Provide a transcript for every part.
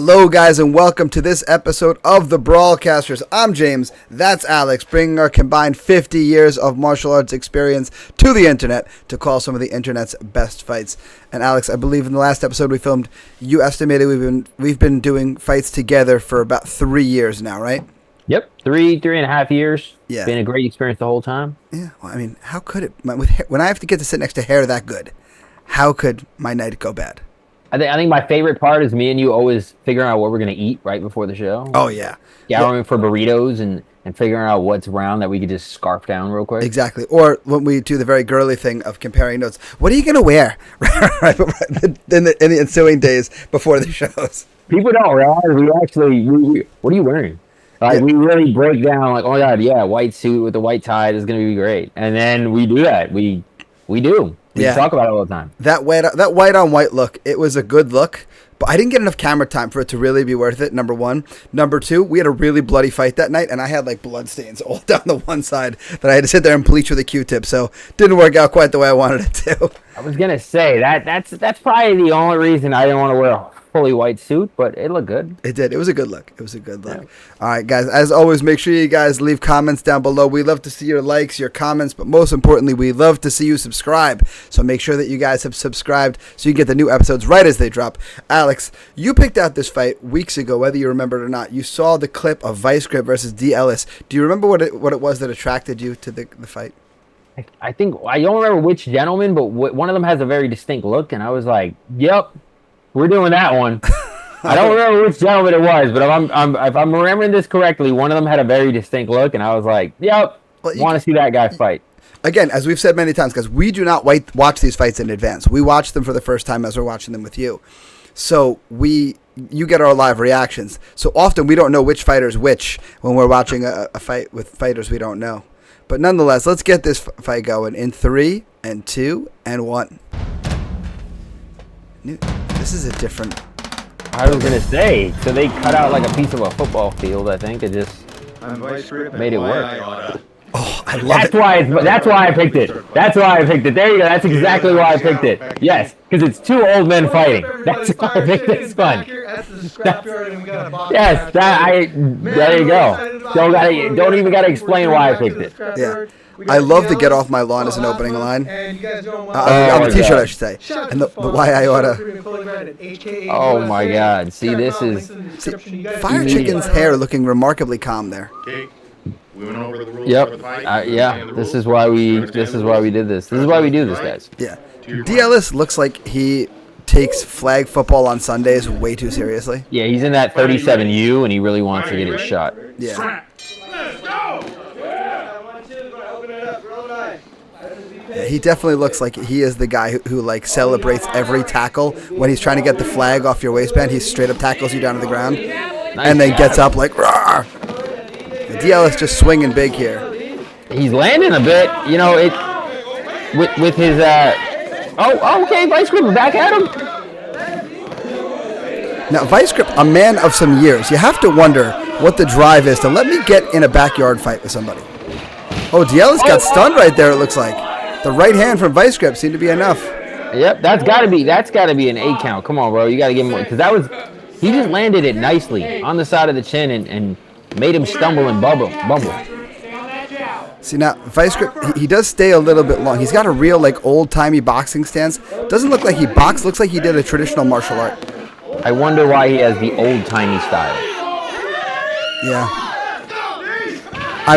Hello, guys, and welcome to this episode of the Brawlcasters. I'm James, that's Alex, bringing our combined 50 years of martial arts experience to the internet to call some of the internet's best fights. And Alex, I believe in the last episode we filmed, you estimated we've been doing fights together for about 3 years now, right? Yep, three and a half years. Yeah, been a great experience the whole time. Yeah, well, I mean, how could it? When I have to get to sit next to hair that good, how could my night go bad? I think my favorite part is me and you always figuring out what we're gonna eat right before the show. Oh yeah, Gathering for burritos and figuring out what's around that we could just scarf down real quick. Exactly. Or when we do the very girly thing of comparing notes, what are you gonna wear? Right in the ensuing days before the shows. People don't realize we what are you wearing? Like we really break down like, oh my god, yeah, white suit with the white tie is gonna be great, and then we do that. We talk about it all the time. That white on white look, it was a good look, but I didn't get enough camera time for it to really be worth it, number one. Number two, we had a really bloody fight that night, and I had like blood stains all down the one side that I had to sit there and bleach with a Q-tip, so didn't work out quite the way I wanted it to. I was gonna say that's probably the only reason I didn't want to wear a fully white suit, but it looked good. It did. It was a good look. Yeah. All right, guys, as always, make sure you guys leave comments down below. We love to see your likes, your comments, but most importantly, we love to see you subscribe. So make sure that you guys have subscribed so you get the new episodes right as they drop. Alex, you picked out this fight weeks ago, whether you remember it or not. You saw the clip of Visegrip versus Dellis. Do you remember what it was that attracted you to the fight? I think I don't remember which gentleman, but one of them has a very distinct look, and I was like, "Yep, we're doing that one." I don't remember which gentleman it was, but if I'm remembering this correctly, one of them had a very distinct look, and I was like, "Yep, want to see that guy fight." Again, as we've said many times, guys, we do not watch these fights in advance. We watch them for the first time as we're watching them with you. So you get our live reactions. So often we don't know which fighter's which when we're watching a fight with fighters we don't know. But nonetheless, let's get this fight going in 3 and 2 and 1. This is a different... I was going to say, so they cut out like a piece of a football field, I think. It just made it work. Oh, I love it. That's why I picked it. That's why I picked it. There you go. That's exactly why I picked it. Yes, because it's two old men fighting. That's why I picked this fun. Yes, there you go. Don't even got to explain why I picked it. Yeah. I love to get off my lawn as an opening line. On the t-shirt, I should say. And the why I oughta. Oh my God! See, this is Fire Chicken's hair looking remarkably calm there. We went over the rules. Yep. Yeah. This is why we did this. This is why we do this, guys. Yeah. Dellis looks like he takes flag football on Sundays way too seriously. Yeah, he's in that 37U, and he really wants to get his shot. Yeah. Yeah, he definitely looks like he is the guy who like celebrates every tackle when he's trying to get the flag off your waistband. He straight up tackles you down to the ground, and then gets up like "Rawr!" DL is just swinging big here. He's landing a bit, you know. It with his okay, Visegrip back at him. Now Visegrip, a man of some years, you have to wonder what the drive is to let me get in a backyard fight with somebody. Oh, Dellis got stunned right there. It looks like the right hand from Visegrip seemed to be enough. Yep, that's got to be an 8 count. Come on, bro, you got to give him one because he just landed it nicely on the side of the chin and made him stumble and bumble. See, now, Visegrip, he does stay a little bit long. He's got a real, like, old-timey boxing stance. Doesn't look like he boxed. Looks like he did a traditional martial art. I wonder why he has the old-timey style. Yeah. I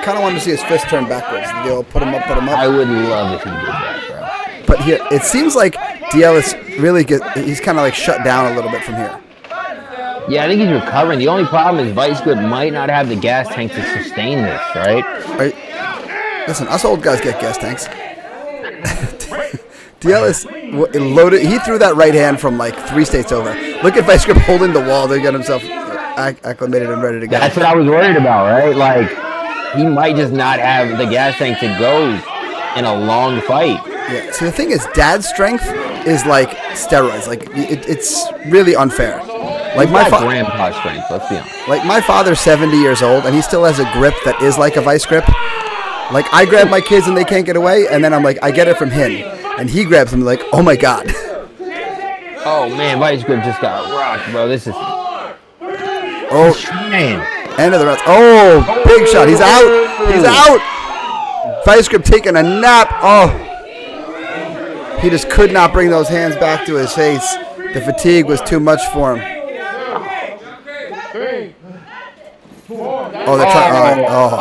kind of wanted to see his fist turn backwards. They'll put him up. I would love if he did that, bro. But here, it seems like Dellis really he's kind of, like, shut down a little bit from here. Yeah, I think he's recovering. The only problem is Visegrip might not have the gas tank to sustain this, right? Listen, us old guys get gas tanks. Dellis loaded. He threw that right hand from like 3 states over. Look at Visegrip holding the wall to get himself acclimated and ready to go. That's what I was worried about, right? Like, he might just not have the gas tank to go in a long fight. Yeah. See, the thing is, Dad's strength is like steroids. Like, it's really unfair. Like my grandpa strength, let's be honest. Like my father's 70 years old, and he still has a grip that is like a Visegrip. Like I grab my kids and they can't get away, and then I'm like, I get it from him, and he grabs them like, oh my God. Oh man, Visegrip just got rocked, bro. This is man. End of the round. Oh, big shot. He's out. He's out. Visegrip taking a nap. Oh, he just could not bring those hands back to his face. The fatigue was too much for him. Oh, they're trying. Oh,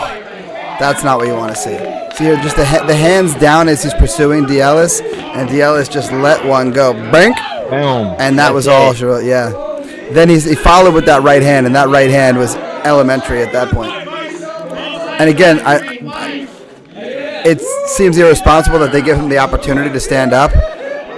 that's not what you want to see. See here, just the hands down as he's pursuing Dellis, and Dellis just let one go. Brink. Boom. And that was all. Yeah. Then he followed with that right hand, and that right hand was elementary at that point. And again, it seems irresponsible that they give him the opportunity to stand up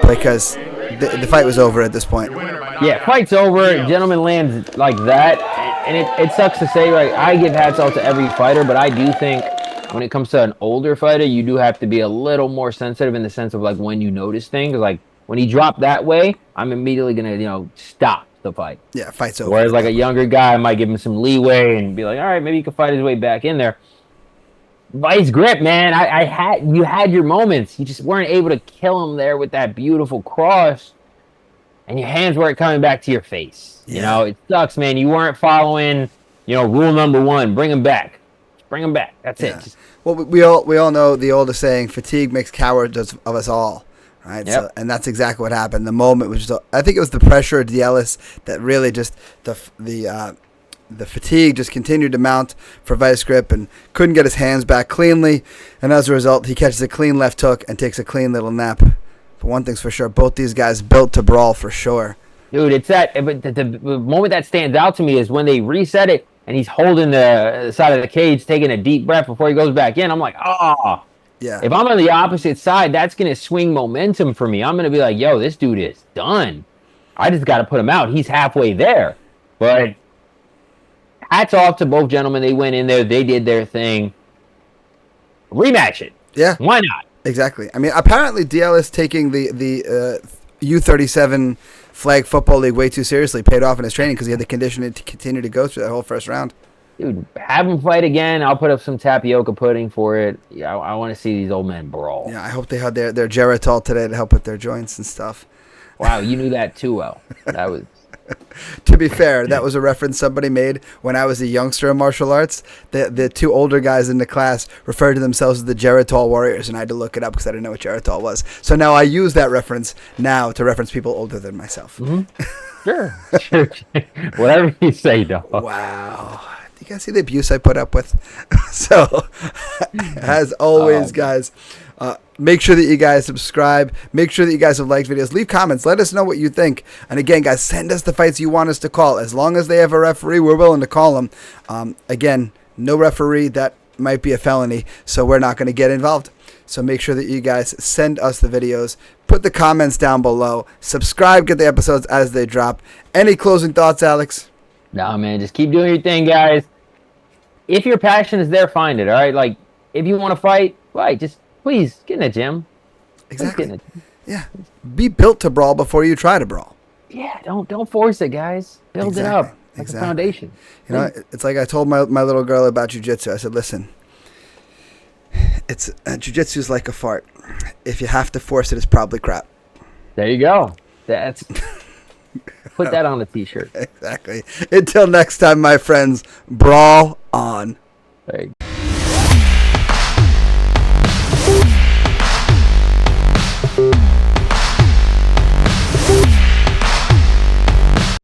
because the fight was over at this point. Yeah, fight's over. Gentleman lands like that, and it sucks to say. Right, I give hats off to every fighter, but I do think when it comes to an older fighter, you do have to be a little more sensitive in the sense of like when you notice things. Like when he dropped that way, I'm immediately gonna stop the fight. Yeah, fight's over. Whereas like a younger guy, I might give him some leeway and be like, all right, maybe he can fight his way back in there. Visegrip, man, you had your moments. You just weren't able to kill him there with that beautiful cross, and your hands weren't coming back to your face. Yeah. It sucks, man. You weren't following, rule number 1. Bring him back. Bring him back. That's it. Well, we all know the oldest saying: "Fatigue makes cowards of us all." Right. Yep. So, and that's exactly what happened. The moment was just, I think it was the pressure of Dellis that really just the fatigue just continued to mount for Visegrip and couldn't get his hands back cleanly, and as a result, he catches a clean left hook and takes a clean little nap. But one thing's for sure, both these guys built to brawl for sure. Dude, it's that. But the moment that stands out to me is when they reset it and he's holding the side of the cage, taking a deep breath before he goes back in. I'm like, yeah. If I'm on the opposite side, that's gonna swing momentum for me. I'm gonna be like, yo, this dude is done. I just got to put him out. He's halfway there. But hats off to both gentlemen. They went in there. They did their thing. Rematch it. Yeah. Why not? Exactly. I mean, apparently Dellis taking the U37 flag football league way too seriously paid off in his training because he had the conditioning to continue to go through that whole first round. Dude, have him fight again. I'll put up some tapioca pudding for it. Yeah, I want to see these old men brawl. Yeah, I hope they had their Geritol today to help with their joints and stuff. Wow, you knew that too well. That was... To be fair, that was a reference somebody made when I was a youngster in martial arts. The two older guys in the class referred to themselves as the Geritol Warriors, and I had to look it up because I didn't know what Geritol was. So now I use that reference now to reference people older than myself. Mm-hmm. Sure. Whatever you say, dog. Wow. Do you guys see the abuse I put up with? So, as always, guys, make sure that you guys subscribe. Make sure that you guys have liked videos. Leave comments. Let us know what you think. And again, guys, send us the fights you want us to call. As long as they have a referee, we're willing to call them. Again, no referee, that might be a felony, so we're not going to get involved. So make sure that you guys send us the videos. Put the comments down below. Subscribe, get the episodes as they drop. Any closing thoughts, Alex? Nah, man, just keep doing your thing, guys. If your passion is there, find it, all right? Like, if you want to fight, just please get in the gym. Exactly. Yeah. Be built to brawl before you try to brawl. Yeah, don't force it, guys. Build it up. Like a foundation. You know, it's like I told my little girl about jiu-jitsu. I said, listen, jiu-jitsu is like a fart. If you have to force it, it's probably crap. There you go. That's... Put that on a t-shirt. Exactly. Until next time, my friends, brawl on. There you go.